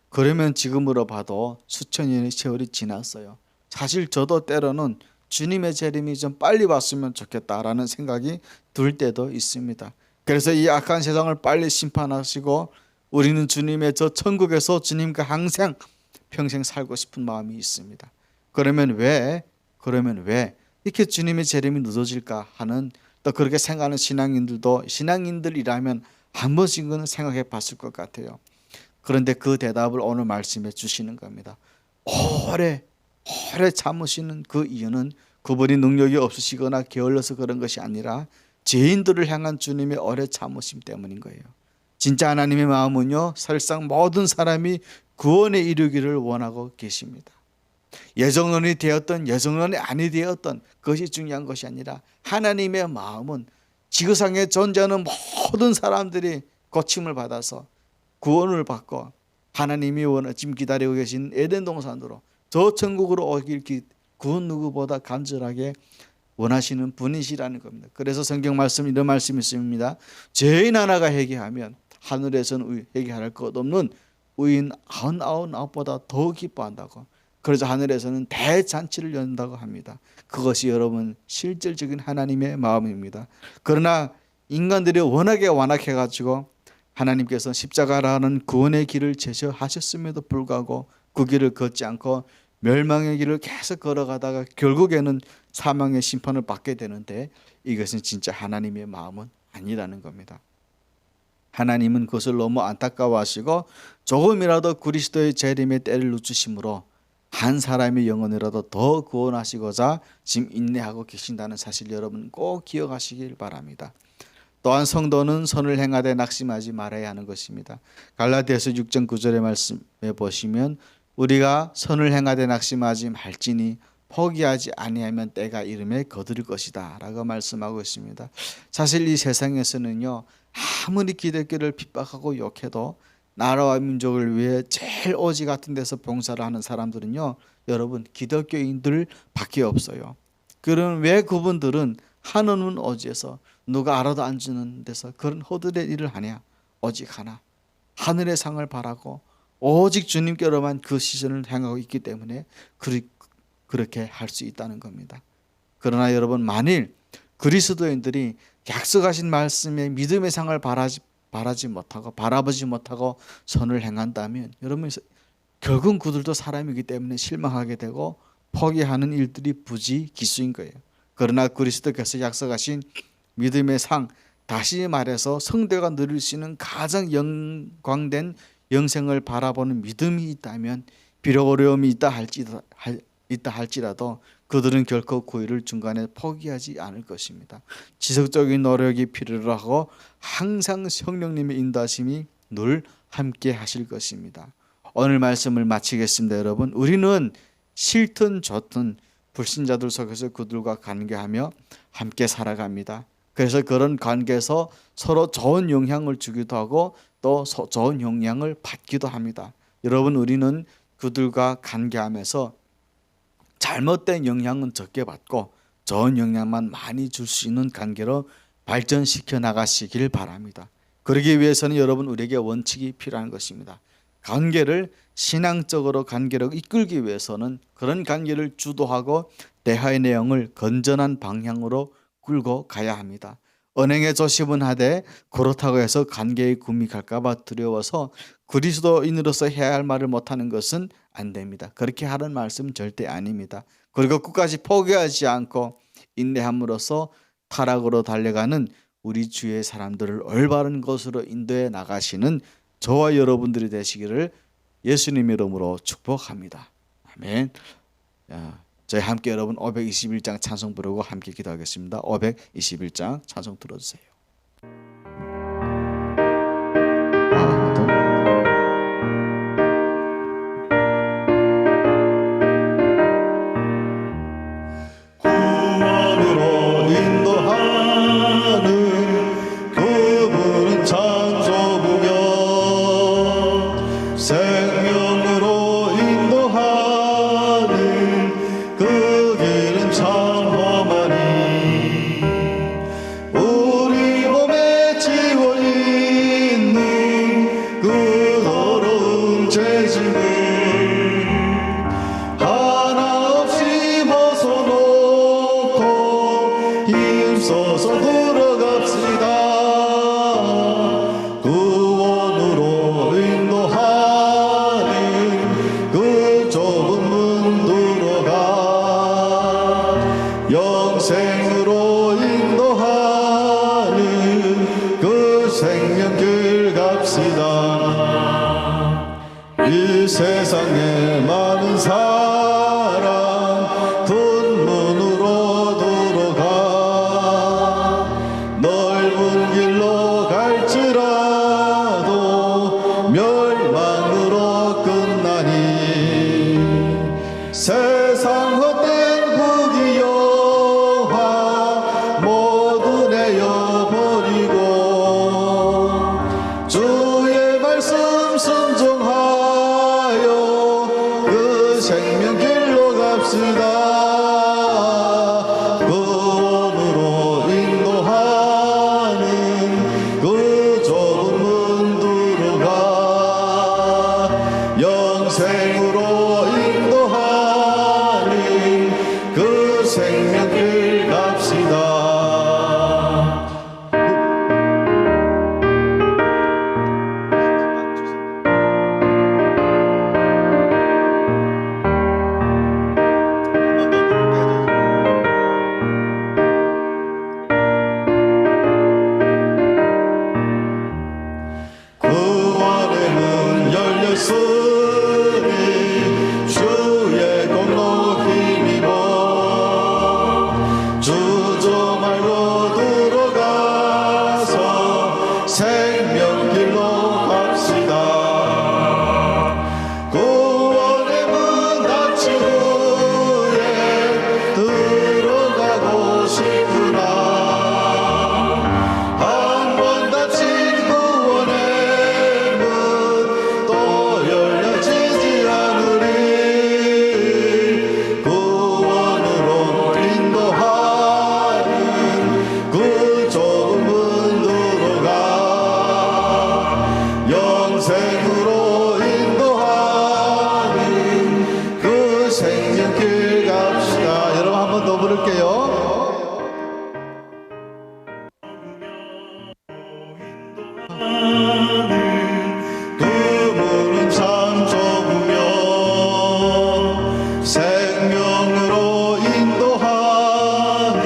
그러면 지금으로 봐도 수천 년의 세월이 지났어요. 사실 저도 때로는 주님의 재림이 좀 빨리 왔으면 좋겠다라는 생각이 들 때도 있습니다. 그래서 이 악한 세상을 빨리 심판하시고 우리는 주님의 저 천국에서 주님과 항상 평생 살고 싶은 마음이 있습니다. 그러면 왜 이렇게 주님의 재림이 늦어질까 하는, 또 그렇게 생각하는 신앙인들이라면 한 번씩은 생각해 봤을 것 같아요. 그런데 그 대답을 오늘 말씀해 주시는 겁니다. 오래 참으시는 그 이유는 그분이 능력이 없으시거나 게을러서 그런 것이 아니라 죄인들을 향한 주님의 오래 참으심 때문인 거예요. 진짜 하나님의 마음은요, 사실상 모든 사람이 구원에 이르기를 원하고 계십니다. 예정론이 되었던 예정론이 아니 되었던 그것이 중요한 것이 아니라 하나님의 마음은 지구상에 존재하는 모든 사람들이 고침을 받아서 구원을 받고 하나님이 지금 기다리고 계신 에덴 동산으로 저 천국으로 오길 그 누구보다 간절하게 원하시는 분이시라는 겁니다. 그래서 성경 말씀 이런 말씀이 있습니다. 죄인 하나가 회개하면 하늘에서는 회개할 것 없는 의인 99보다 더 기뻐한다고. 그래서 하늘에서는 대잔치를 연다고 합니다. 그것이 여러분 실질적인 하나님의 마음입니다. 그러나 인간들이 워낙에 완악해가지고 하나님께서 십자가라는 구원의 길을 제시하셨음에도 불구하고 그 길을 걷지 않고 멸망의 길을 계속 걸어가다가 결국에는 사망의 심판을 받게 되는데, 이것은 진짜 하나님의 마음은 아니라는 겁니다. 하나님은 그것을 너무 안타까워하시고 조금이라도 그리스도의 재림의 때를 늦추심으로 한 사람의 영혼이라도 더 구원하시고자 지금 인내하고 계신다는 사실 여러분 꼭 기억하시길 바랍니다. 또한 성도는 선을 행하되 낙심하지 말아야 하는 것입니다. 갈라디아서 6장 9절의 말씀에 보시면 우리가 선을 행하되 낙심하지 말지니 포기하지 아니하면 때가 이름에 거두릴 것이다 라고 말씀하고 있습니다. 사실 이 세상에서는요, 아무리 기독교를 핍박하고 욕해도 나라와 민족을 위해 제일 오지 같은 데서 봉사를 하는 사람들은요, 여러분 기독교인들 밖에 없어요. 그럼 왜 그분들은 한없는 오지에서 누가 알아도 안 주는 데서 그런 허드렛 일을 하냐? 오직 하나, 하늘의 상을 바라고 오직 주님께로만 그 시선을 향하고 있기 때문에 그렇게 할 수 있다는 겁니다. 그러나 여러분, 만일 그리스도인들이 약속하신 말씀에 믿음의 상을 바라보지 못하고 선을 행한다면 여러분 결국 그들도 사람이기 때문에 실망하게 되고 포기하는 일들이 부지기수인 거예요. 그러나 그리스도께서 약속하신 믿음의 상, 다시 말해서 성도가 누릴 수 있는 가장 영광된 영생을 바라보는 믿음이 있다면 비록 어려움이 있다 할지라도 그들은 결코 그 일을 중간에 포기하지 않을 것입니다. 지속적인 노력이 필요로 하고 항상 성령님의 인도하심이 늘 함께 하실 것입니다. 오늘 말씀을 마치겠습니다. 여러분, 우리는 싫든 좋든 불신자들 속에서 그들과 관계하며 함께 살아갑니다. 그래서 그런 관계에서 서로 좋은 영향을 주기도 하고 또 좋은 영향을 받기도 합니다. 여러분, 우리는 그들과 관계하면서 잘못된 영향은 적게 받고 좋은 영향만 많이 줄 수 있는 관계로 발전시켜 나가시길 바랍니다. 그러기 위해서는 여러분 우리에게 원칙이 필요한 것입니다. 관계를 신앙적으로 관계를 이끌기 위해서는 그런 관계를 주도하고 대화의 내용을 건전한 방향으로 끌고 가야 합니다. 언행에 조심은 하되 그렇다고 해서 관계의 금이 갈까 봐 두려워서 그리스도인으로서 해야 할 말을 못하는 것은 안 됩니다. 그렇게 하는 말씀은 절대 아닙니다. 그리고 끝까지 포기하지 않고 인내함으로써 타락으로 달려가는 우리 주의 사람들을 올바른 것으로 인도해 나가시는 저와 여러분들이 되시기를 예수님의 이름으로 축복합니다. 아멘. 저희 함께 여러분 521장 찬송 부르고 함께 기도하겠습니다. 521장 찬송 들어주세요. 구원으로 인도하는 그분은 창조부며 생명으로 인도하는 그 길은 참 험하니 우리 몸에 지워 있는 그 더러운 죄짐을 하나 없이 벗어놓고 힘써서 들어갑시다. 구원으로 인도하는 그 좁은 문으로 가 영생으로 인도하는 그 생명길 갑시다. 이 세상에 많은 사람 큰 문으로 들어가 넓은 길로 갈지라도 멸망으로 끝나니 세상 헛된 부귀영화 모두 내어버리고 주의 말씀 순종하여 그 생명길로 갑시다. 구원으로 인도하는 그 좁은 문으로 가 영생으로 인도하는 부를게요. 그분은 참 좁으며 생명으로 인도하는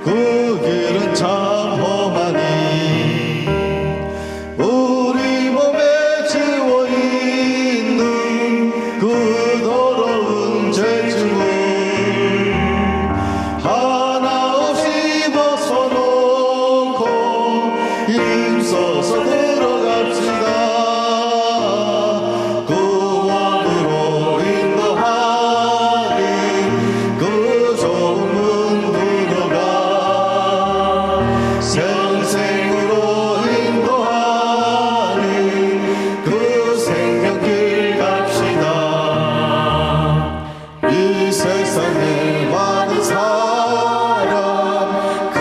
그 길은 참 험하니 우리 몸에 지워 있는 그 더러운 죄짐을 하나 없이 벗어놓고 힘써서 들어갑시다. 구원으로 인도하는 그 좁은 문 들어가 생생으로 인도하는 그 생명길 갑시다. 이 세상에 많은 사람 큰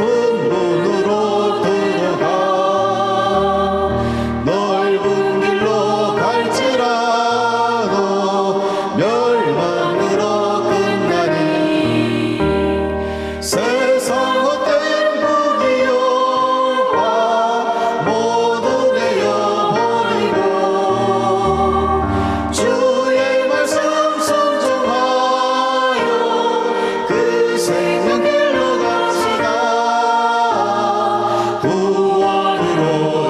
문으로 들어가 넓은 길로 갈지라도 멸망으로 끝나니 세상 헛된 부귀영화 모두 내어버리고 주의 말씀 순종하여 그 생명길로 갑시다. 구원으로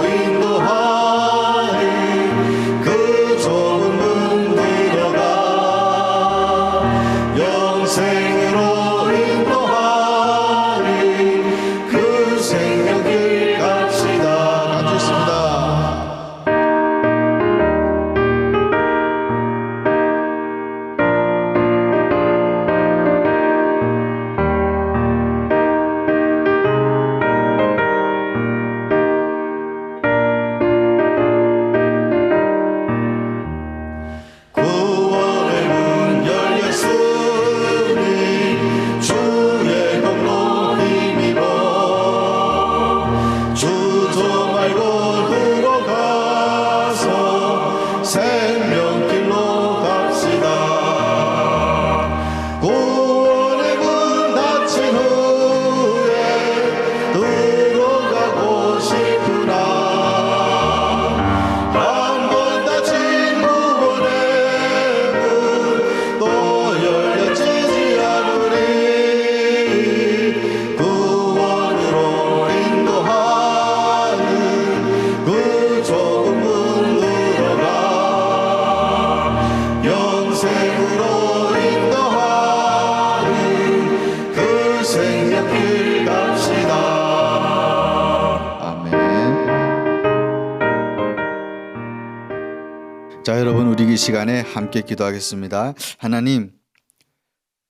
인도하는 그 좁은 문 들어가 영생으로 인도하는 그 생명길 갑시다. 앉으십니다. 구원의 문 열렸으니 주의 공로 힘입어 주저 말고 들어가서 생명길로 갑시다. 구원의 문 닫힌 후에 들어가고 싶으나 한번 닫힌 구원의 문 또 열려지지 않으리. 구원으로 인도하는 그 좁은 문 들어가 영생으로 인도하는 그 생명길 갑시다. 아멘. 자, 여러분, 우리 이 시간에 함께 기도하겠습니다. 하나님,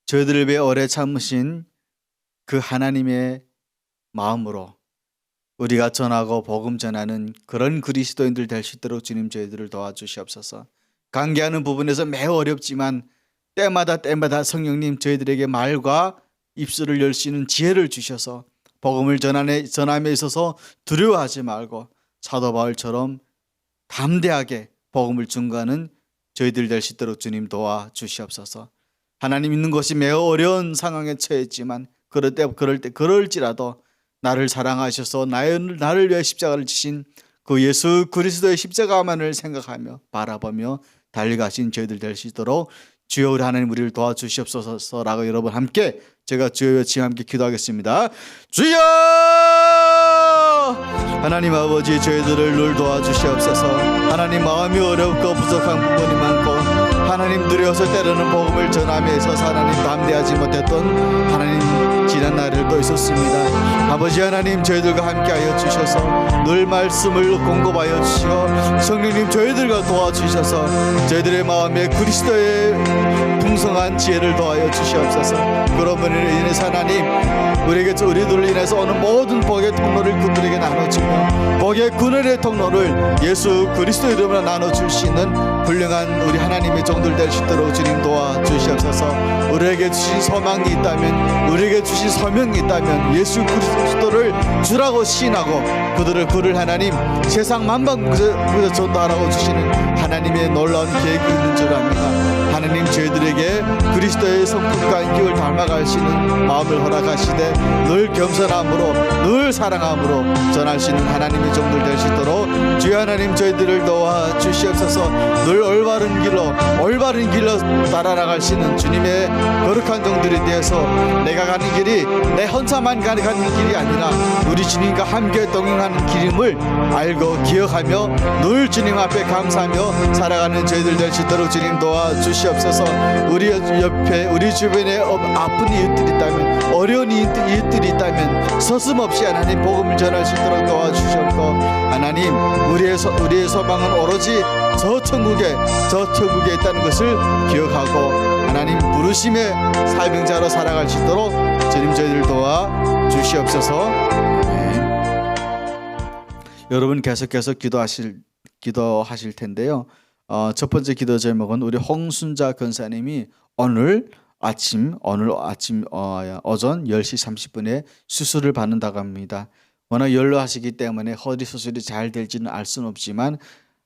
저희들을 위해 오래 참으신 그 하나님의 마음으로 우리가 전하고 복음 전하는 그런 그리스도인들 될 수 있도록 주님 저희들을 도와주시옵소서. 관계하는 부분에서 매우 어렵지만 때마다 성령님 저희들에게 말과 입술을 열 수 있는 지혜를 주셔서 복음을 전함에 있어서 두려워하지 말고 사도 바울처럼 담대하게 복음을 증거하는 저희들 될 수 있도록 주님 도와주시옵소서. 하나님 있는 것이 매우 어려운 상황에 처했지만 그럴지라도 나를 사랑하셔서 나를 위해 십자가를 지신 그 예수 그리스도의 십자가만을 생각하며 바라보며 달려가신 저희들 될 수 있도록 주여 우리 하나님 우리를 도와주시옵소서라고 여러분 함께 제가 주여 외치며 함께 기도하겠습니다. 주여! 하나님 아버지 저희들을 늘 도와주시옵소서. 하나님 마음이 어렵고 부족한 부분이 많고 하나님 두려워서 때로는 복음을 전함에 있어서 하나님 담대하지 못했던 하나님 지난 날들도 있었습니다. 아버지 하나님 저희들과 함께하여 주셔서 늘 말씀을 공급하여 주시고 성령님 저희들과 도와주셔서 저희들의 마음에 그리스도의 풍성한 지혜를 더하여 주시옵소서. 그러므로 인해서 하나님 우리들을 인해서 오는 모든 복의 통로를 그들에게 나눠주며 복의 군원의 통로를 예수 그리스도 이름으로 나눠줄 수 있는 훌륭한 우리 하나님의 종들 될 수 있도록 주님 도와주시옵소서. 우리에게 주신 소망이 있다면 우리에게 주신 소명이 있다면 예수 그리스도를 주라고 시인하고 그를 하나님 세상 만방국에서 전도하라고 주시는 하나님의 놀라운 계획이 있는 줄 압니다. 하나님 저희들에게 그리스도의 성품과 인격을 닮아가시는 마음을 허락하시되 늘 겸손함으로 늘 사랑함으로 전할 수 있는 하나님의 종들 될 수 있도록 주여 하나님 저희들을 도와 주시옵소서. 늘 올바른 길로 따라나갈 수 있는 주님의 거룩한 종들이 되어서 내가 가는 길이 내 혼자만 가는 길이 아니라 우리 주님과 함께 동행하는 길임을 알고 기억하며 늘 주님 앞에 감사하며 살아가는 저희들 될 수 있도록 주님 도와 주시옵소서. 우리 옆에 우리 주변에 아픈 이웃들이 있다면 어려운 이웃들이 있다면 서슴없이 하나님 복음을 전할 수 있도록 도와주셨고 하나님 우리의 소망은 오로지 저 천국에 있다는 것을 기억하고 하나님 부르심의 사명자로 살아갈 수 있도록 주님 저희들 도와 주시옵소서. 여러분 계속해서 기도하실 텐데요. 첫 번째 기도 제목은 우리 홍순자 권사님이 오전 10시 30분에 수술을 받는다고 합니다. 워낙 연로하시기 때문에 허리 수술이 잘 될지는 알 수는 없지만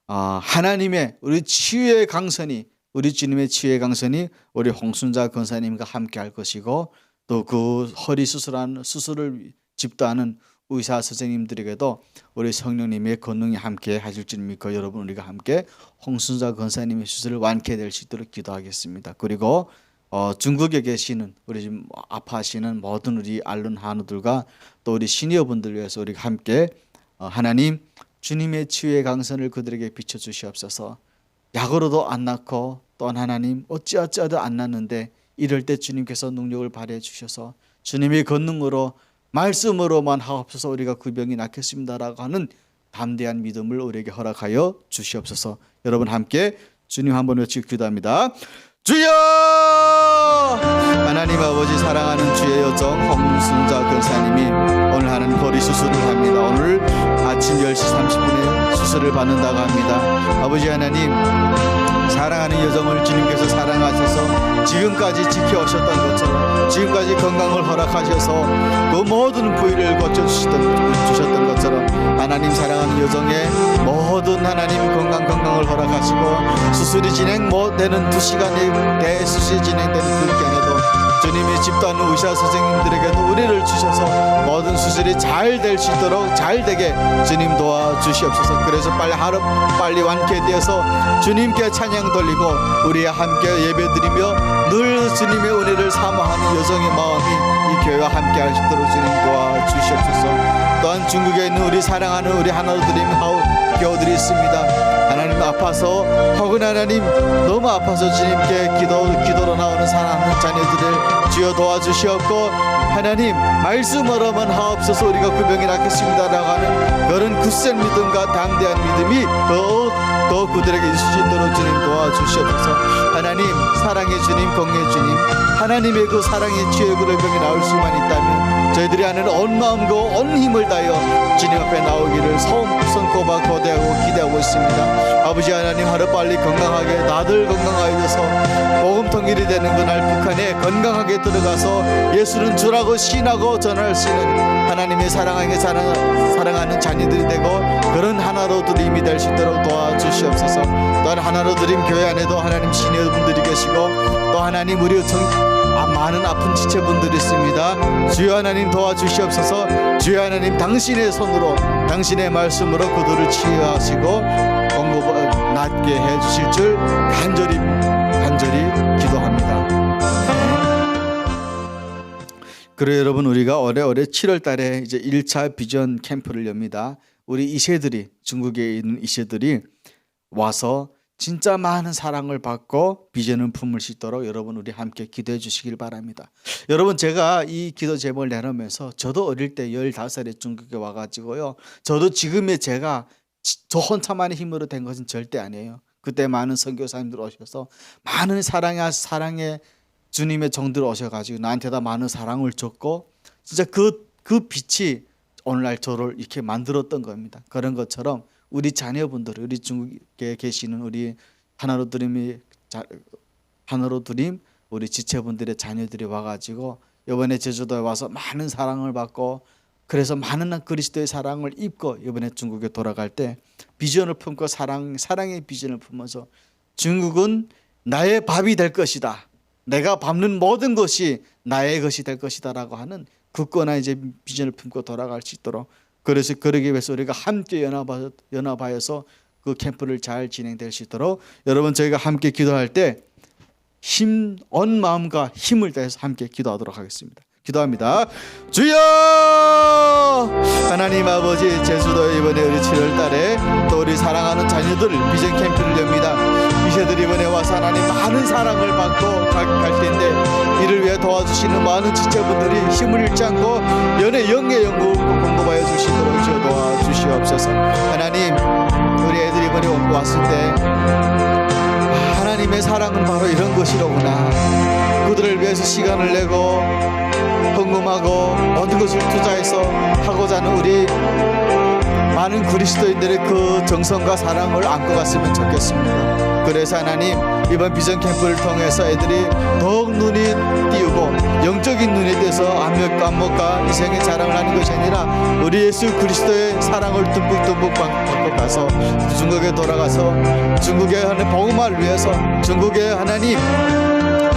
하나님의 우리 치유의 강선이 우리 주님의 치유의 강선이 우리 홍순자 권사님과 함께 할 것이고 또 그 허리 수술을 집도하는 의사 선생님들에게도 우리 성령님의 권능이 함께 하실 줄 믿고 여러분 우리가 함께 홍순자 권사님의 수술을 완쾌될 수 있도록 기도하겠습니다. 그리고 중국에 계시는 우리 지금 아파하시는 모든 우리 앓는 한우들과 또 우리 시니어분들 위해서 우리가 함께 하나님 주님의 치유의 강선을 그들에게 비춰주시옵소서. 약으로도 안 낫고 또한 하나님 어찌어찌하도 안 낫는데 이럴 때 주님께서 능력을 발휘해 주셔서 주님의 권능으로 말씀으로만 하옵소서 우리가 그 병이 낫겠습니다라고 하는 담대한 믿음을 우리에게 허락하여 주시옵소서. 여러분 함께 주님 한번 외치고 기도합니다. 주여! 하나님 아버지 사랑하는 주의 여정 홍순자 권사님이 오늘 하는 허리 수술을 합니다. 오늘 아침 10시 30분에 수술을 받는다고 합니다. 아버지 하나님 사랑하는 여정을 주님께서 사랑하셔서 지금까지 지켜오셨던 것처럼 지금까지 건강을 허락하셔서 그 모든 부위를 고쳐주셨던 것처럼 하나님 사랑하는 여정에 모든 하나님 건강을 허락하시고 수술이 진행되는 2시간에 대수술이 진행되는 그 기간에도 주님이 집도하는 의사 선생님들에게도 은혜를 주셔서 모든 수술이 잘 될 수 있도록 잘 되게 주님 도와주시옵소서. 그래서 빨리 완쾌되어서 주님께 찬양 돌리고 우리와 함께 예배드리며 늘 주님의 은혜를 사모하는 여정의 마음이 이 교회와 함께 할 수 있도록 주님 도와주시옵소서. 또한 중국에 있는 우리 사랑하는 우리 하나로 드림 교우들이 있습니다. 하나님 아파서 혹은 하나님 너무 아파서 주님께 기도로 나오는 사랑하는 자녀들을 주여 도와주시옵고 하나님 말씀으로만 하옵소서 우리가 그 병이 낫겠습니다라고 하는 그런 굳센 믿음과 담대한 믿음이 더 그들에게 있을 수 있도록 주님 도와주시옵소서. 하나님 사랑의 주님 공의 주님 하나님의 그 사랑의 치유의 그 병이 나올 수만 있다면 저희들이 하는 온 마음과 온 힘을 다하여 주님 앞에 나오기를 손꼽아 고대하고 기대하고 있습니다. 아버지 하나님 하루빨리 건강하게 다들 건강하여져서 복음 통일이 되는 그날 북한에 건강하게 들어가서 예수는 주라고 신하고 전할 수 있는 하나님의 사랑하는 자녀들이 되고 그런 하나로 드림이 될 수 있도록 도와주시옵소서. 또한 하나로 드림 교회 안에도 하나님 시니어분들이 계시고 또 하나님 우리 많은 아픈 지체분들이 있습니다. 주여 하나님 도와주시옵소서. 주여 하나님 당신의 손으로 당신의 말씀으로 그들을 치유하시고 공급 낫게 해주실 줄 간절히 기도합니다. 그래 여러분 우리가 올해 7월 달에 이제 1차 비전 캠프를 엽니다. 우리 이세들이 중국에 있는 이세들이 와서 진짜 많은 사랑을 받고 비전을 품을 수 있도록 여러분 우리 함께 기도해 주시길 바랍니다. 여러분 제가 이 기도 제목을 내놓으면서 저도 어릴 때 15살에 중국에 와가지고요. 저도 지금의 제가 저 혼자만의 힘으로 된 것은 절대 아니에요. 그때 많은 선교사님들 오셔서 많은 사랑의 주님의 종들 오셔가지고 나한테다 많은 사랑을 줬고 진짜 그 빛이 오늘날 저를 이렇게 만들었던 겁니다. 그런 것처럼 우리 자녀분들, 우리 중국에 계시는 우리 하나로 드림 우리 지체분들의 자녀들이 와가지고 이번에 제주도에 와서 많은 사랑을 받고 그래서 많은 그리스도의 사랑을 입고 이번에 중국에 돌아갈 때 비전을 품고 사랑의 비전을 품어서 중국은 나의 밥이 될 것이다. 내가 밟는 모든 것이 나의 것이 될 것이다라고 하는 굳건한 이제 비전을 품고 돌아갈 수 있도록, 그래서 그러기 위해서 우리가 함께 연합하여서 그 캠프를 잘 진행될 수 있도록 여러분 저희가 함께 기도할 때 온 마음과 힘을 다해서 함께 기도하도록 하겠습니다. 기도합니다. 주여 하나님 아버지, 제주도 이번에 우리 7월 달에 또 우리 사랑하는 자녀들 비전 캠프를 엽니다. 이세들 이번에 와서 하나님 많은 사랑을 받고 갈 텐데 이를 위해 도와주시는 많은 지체분들이 힘을 잃지 않고 영의 연구 공급하여 주시도록 주여 도와주시옵소서. 하나님, 우리 애들이 이번에 왔을 때 하나님의 사랑은 바로 이런 것이로구나. 그들을 위해서 시간을 내고 헌금하고 모든 것을 투자해서 하고자 하는 우리 많은 그리스도인들의 그 정성과 사랑을 안고 갔으면 좋겠습니다. 그래서 하나님, 이번 비전 캠프를 통해서 애들이 더욱 눈이 띄우고 영적인 눈이 띄어서 안목과 인생의 자랑을 하는 것이 아니라 우리 예수 그리스도의 사랑을 듬뿍 받고 가서 중국에 돌아가서 중국의 하나님 복음화를 위해서, 중국의 하나님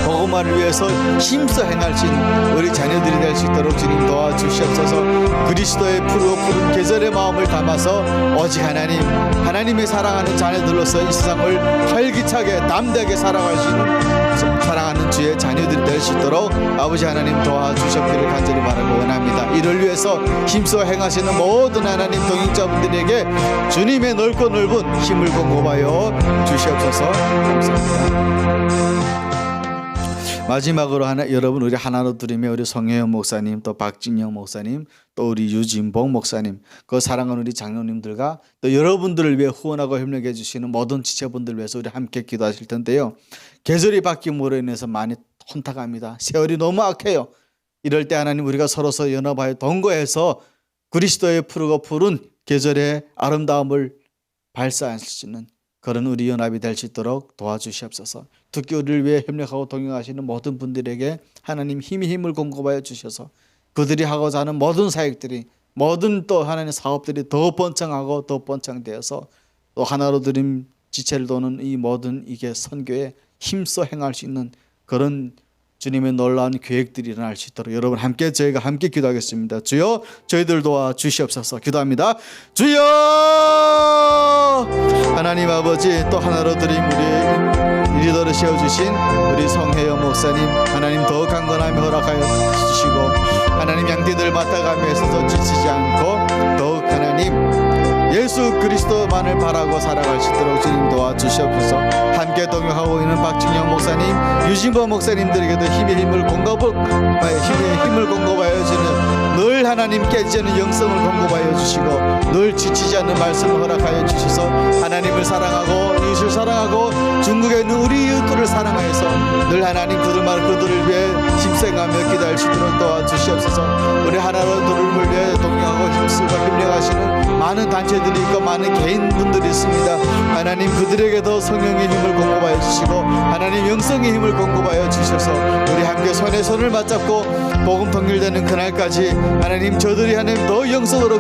복음화를 위해서 힘써 행할 수 있는 우리 자녀들이 될 수 있도록 주님 도와주시옵소서. 그리스도의 푸른 계절의 마음을 담아서 오직 하나님의 사랑하는 자녀들로서 이 세상을 활기차게 담대하게 살아갈 수 있는 사랑하는 주의 자녀들이 될 수 있도록 아버지 하나님 도와주셨기를 간절히 바라고 원합니다. 이를 위해서 힘써 행하시는 모든 하나님 동행자분들에게 주님의 넓고 넓은 힘을 공급하여 주시옵소서. 감사합니다. 마지막으로 여러분 우리 하나로 드리며 우리 성혜연 목사님, 또 박진영 목사님, 또 우리 유진봉 목사님, 그 사랑하는 우리 장로님들과 또 여러분들을 위해 후원하고 협력해 주시는 모든 지체분들을 위해서 우리 함께 기도하실 텐데요. 계절이 바뀜으로 인해서 많이 혼탁합니다. 세월이 너무 악해요. 이럴 때 하나님, 우리가 서로서 연합하여 동거해서 그리스도의 푸르고 푸른 계절의 아름다움을 발산할 수 있는 그런 우리 연합이 될 수 있도록 도와주시옵소서. 특히 우리를 위해 협력하고 동행하시는 모든 분들에게 하나님 힘을 공급하여 주셔서 그들이 하고자 하는 모든 사역들이, 모든 또 하나님의 사업들이 더 번창하고 더 번창되어서 또 하나로 드림 지체를 도는 이 모든 이게 선교에 힘써 행할 수 있는 그런 주님의 놀라운 계획들이 일어날 수 있도록 여러분 저희가 함께 기도하겠습니다. 주여 저희들 도와 주시옵소서. 기도합니다. 주여 하나님 아버지, 또 하나로 드림 우리 리더를 세워주신 우리 성혜연 목사님, 하나님 더 강건함이 허락하여 주시고 하나님 양띠들 맡아가면서 지치지 않고 더욱 하나님 예수 그리스도만을 바라고 살아갈 수 있도록 주님 도와주시옵소서. 함께 동행하고 있는 박진영 목사님, 유진범 목사님들에게도 힘을 공급하여 주는 늘 하나님 깨지지 않는 영성을 공급하여 주시고 늘 지치지 않는 말씀을 허락하여 주셔서 하나님을 사랑하고 이웃을 사랑하고 중국에 있는 우리 이웃들을 사랑하여서 늘 하나님 그들을 위해 힘쓰며 기도할 수 있도록 도와주시옵소서. 우리 하나로 들음을 위해 동행하고 힘쓰고 협력하시는 많은 단체들이 있고 많은 개인분들이 있습니다. 하나님 그들에게도 성령의 힘을 공급하여 주시고 하나님 영성의 힘을 공급하여 주셔서 우리 함께 손에 손을 맞잡고 복음 통일되는 그날까지 하나님 저들이 하나님 더 영성으로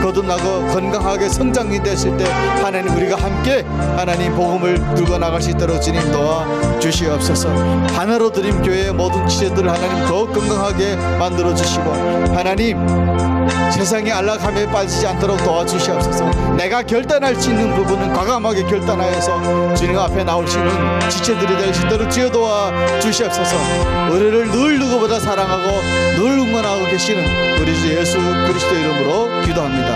거듭나고 건강하게 성장이 됐을 때 하나님 우리가 함께 하나님 복음을 들고 나갈 수 있도록 주님 도와 주시옵소서. 하나로 드림 교회의 모든 지체들을 하나님 더 건강하게 만들어 주시고 하나님 세상의 안락함에 빠지지 않도록 도와주시옵소서. 내가 결단할 수 있는 부분은 과감하게 결단하여서 주님 앞에 나올 수 있는 지체들이 될 수 있도록 주여 도와주시옵소서. 우리를 늘 누구보다 사랑하고 늘 응원하고 계시는 우리 주 예수 그리스도 이름으로 기도합니다.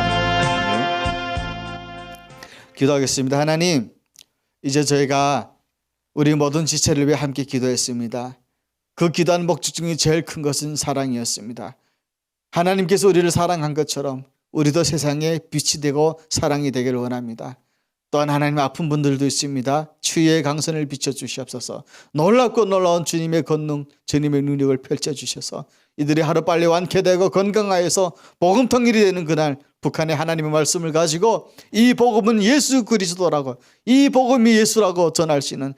기도하겠습니다. 하나님, 이제 저희가 우리 모든 지체를 위해 함께 기도했습니다. 그 기도한 목적 중에 제일 큰 것은 사랑이었습니다. 하나님께서 우리를 사랑한 것처럼 우리도 세상에 빛이 되고 사랑이 되기를 원합니다. 또한 하나님 아픈 분들도 있습니다. 치유의 강선을 비춰주시옵소서. 놀랍고 놀라운 주님의 권능, 주님의 능력을 펼쳐주셔서 이들이 하루빨리 완쾌되고 건강하여서 복음 통일이 되는 그날 북한의 하나님의 말씀을 가지고 이 복음은 예수 그리스도라고, 이 복음이 예수라고 전할 수 있는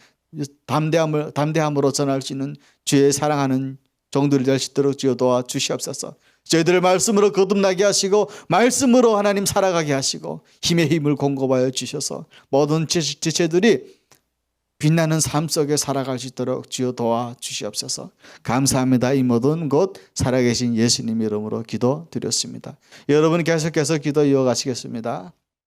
담대함으로 전할 수 있는 주의 사랑하는 종들이 될 수 있도록 주여 도와주시옵소서. 저희들을 말씀으로 거듭나게 하시고 말씀으로 하나님 살아가게 하시고 힘의 힘을 공급하여 주셔서 모든 지체들이 빛나는 삶 속에 살아갈 수 있도록 주여 도와주시옵소서. 감사합니다. 이 모든 것 살아계신 예수님 이름으로 기도드렸습니다. 여러분 계속해서 기도 이어가시겠습니다.